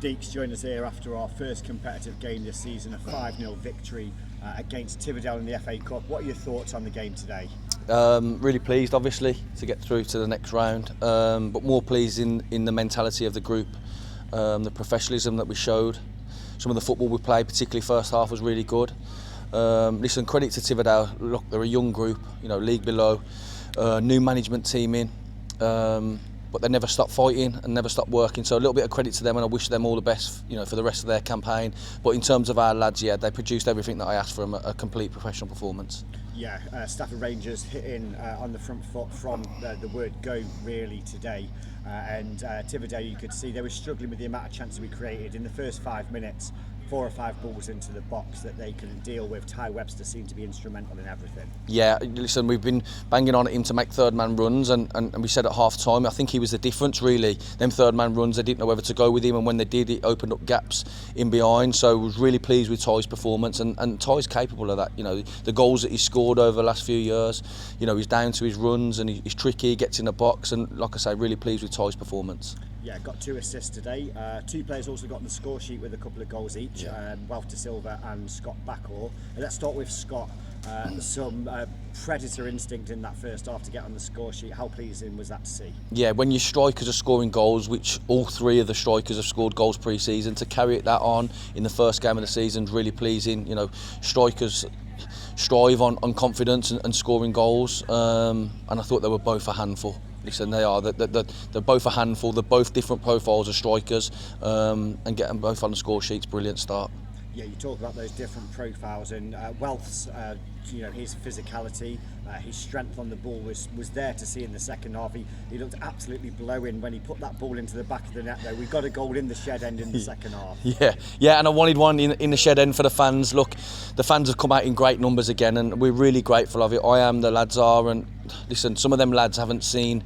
Deeks joined us here after our first competitive game this season, a 5-0 victory against Tividale in the FA Cup. What are your thoughts on the game today? Really pleased, obviously, to get through to the next round, but more pleased in the mentality of the group, the professionalism that we showed. Some of the football we played, particularly first half, was really good. Listen, credit to Tividale. Look, they're a young group, league below, new management team in. But they never stopped fighting and never stopped working, so a little bit of credit to them, and I wish them all the best for the rest of their campaign. But in terms of our lads, they produced everything that I asked for them, a complete professional performance. Yeah, Stafford Rangers hitting on the front foot from the word go really today, and Tividale, you could see they were struggling with the amount of chances we created in the first 5 minutes. 4 or 5 balls into the box that they couldn't deal with. Ty Webster seemed to be instrumental in everything. Yeah, listen, we've been banging on at him to make third man runs, and we said at half time, I think he was the difference really. Them third man runs, they didn't know whether to go with him, and when they did, it opened up gaps in behind. So I was really pleased with Ty's performance, and Ty's capable of that. The goals that he's scored over the last few years, he's down to his runs and he's tricky, he gets in the box, and like I say, really pleased with Ty's performance. Yeah, got 2 assists today. 2 players also got on the score sheet with a couple of goals each, Wealth De Silva and Scott Backhall. Let's start with Scott. Some predator instinct in that first half to get on the score sheet. How pleasing was that to see? Yeah, when your strikers are scoring goals, which all 3 of the strikers have scored goals pre-season, to carry that on in the first game of the season is really pleasing. Strikers strive on confidence and scoring goals, and I thought they were both a handful. Listen, they are. They're both a handful. They're both different profiles of strikers, and getting both on the score sheet's a brilliant start. Yeah, you talk about those different profiles, and Wealth's, his physicality, his strength on the ball was there to see in the second half. He looked absolutely blowing when he put that ball into the back of the net, though. We got a goal in the shed end in the second half. Yeah, and I wanted one in the shed end for the fans. Look, the fans have come out in great numbers again, and we're really grateful of it. I am, the lads are, and listen, some of them lads haven't seen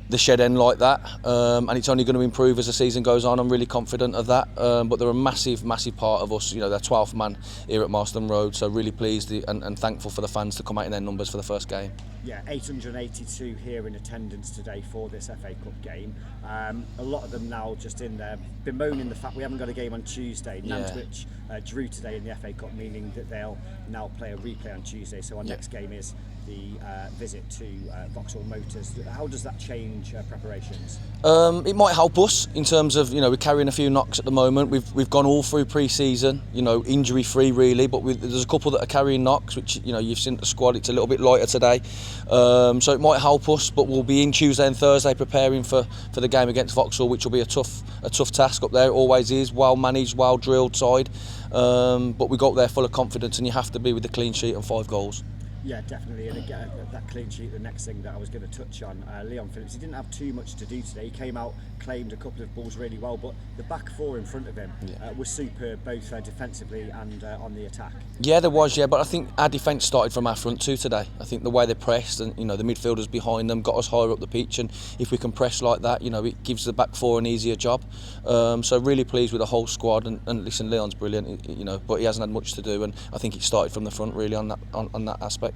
the shed end like that, and it's only going to improve as the season goes on. I'm really confident of that, but they're a massive part of us. They're 12th man here at Marston Road, so really pleased and thankful for the fans to come out in their numbers for the first game. Yeah, 882 here in attendance today for this FA Cup game. A lot of them now just in there bemoaning the fact we haven't got a game on Tuesday. Nantwich drew today in the FA Cup, meaning that they'll now play a replay on Tuesday. So our next game is the visit to Vauxhall Motors. How does that change preparations? It might help us in terms of we're carrying a few knocks at the moment. We've gone all through pre-season, injury free really, but there's a couple that are carrying knocks, which you've seen the squad. It's a little bit lighter today, so it might help us. But we'll be in Tuesday and Thursday preparing for the game against Vauxhall, which will be a tough task up there. It always is, well managed, well drilled side, but we got there full of confidence, and you have to be with the clean sheet and 5 goals. Yeah, definitely, and again, that clean sheet, the next thing that I was going to touch on, Leon Phillips, he didn't have too much to do today. He came out, claimed a couple of balls really well, but the back 4 in front of him was superb, both defensively and on the attack. Yeah, there was, but I think our defence started from our front 2 today. I think the way they pressed, and the midfielders behind them got us higher up the pitch, and if we can press like that, it gives the back 4 an easier job. So really pleased with the whole squad, and listen, Leon's brilliant, but he hasn't had much to do, and I think it started from the front really on that aspect.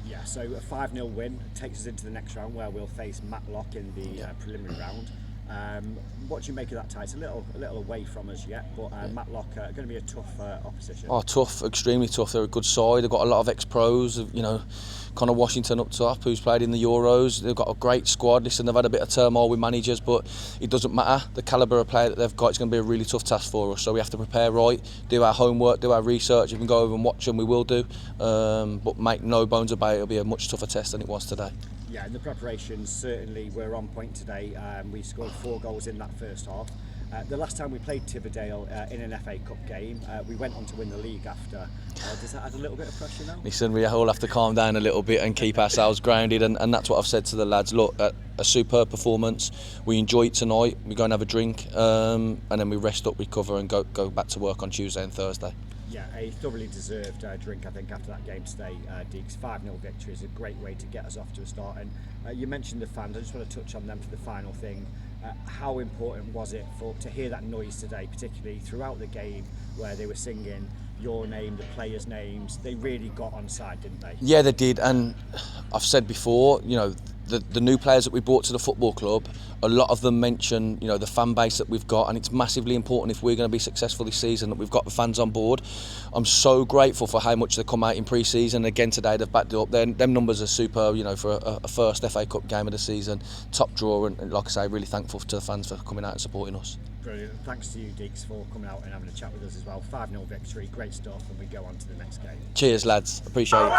Yeah, so a 5-0 win takes us into the next round where we'll face Matlock in the preliminary round. What do you make of that tie? It's a little away from us yet, but Matlock are going to be a tough opposition. Oh, tough, extremely tough. They're a good side. They've got a lot of ex-pros, Connor Washington up top, who's played in the Euros. They've got a great squad. Listen, they've had a bit of turmoil with managers, but it doesn't matter. The calibre of player that they've got is going to be a really tough task for us. So we have to prepare right, do our homework, do our research. If we can go over and watch them, we will do. But make no bones about it, it'll be a much tougher test than it was today. Yeah, and the preparations certainly were on point today. We scored 4 goals in that first half. The last time we played Tividale in an FA Cup game, we went on to win the league after. Does that add a little bit of pressure now? Listen, we all have to calm down a little bit and keep ourselves grounded, and that's what I've said to the lads. Look, a superb performance. We enjoy it tonight. We go and have a drink, and then we rest up, recover, and go back to work on Tuesday and Thursday. Yeah, a thoroughly deserved drink, I think, after that game today. Deeks, 5-0 victory is a great way to get us off to a start. And you mentioned the fans. I just want to touch on them for the final thing. How important was it to hear that noise today, particularly throughout the game, where they were singing your name, the players' names? They really got on side, didn't they? Yeah, they did. And I've said before, the new players that we brought to the football club, a lot of them mention, you know, the fan base that we've got, and it's massively important if we're going to be successful this season that we've got the fans on board. I'm so grateful for how much they come out in pre-season. Again today they've backed it up. Them numbers are superb, you know, for a first FA Cup game of the season, top draw, and like I say, really thankful to the fans for coming out and supporting us. Brilliant. Thanks to you, Deeks, for coming out and having a chat with us as well. 5-0 victory, great stuff, and we go on to the next game. Cheers lads, appreciate it.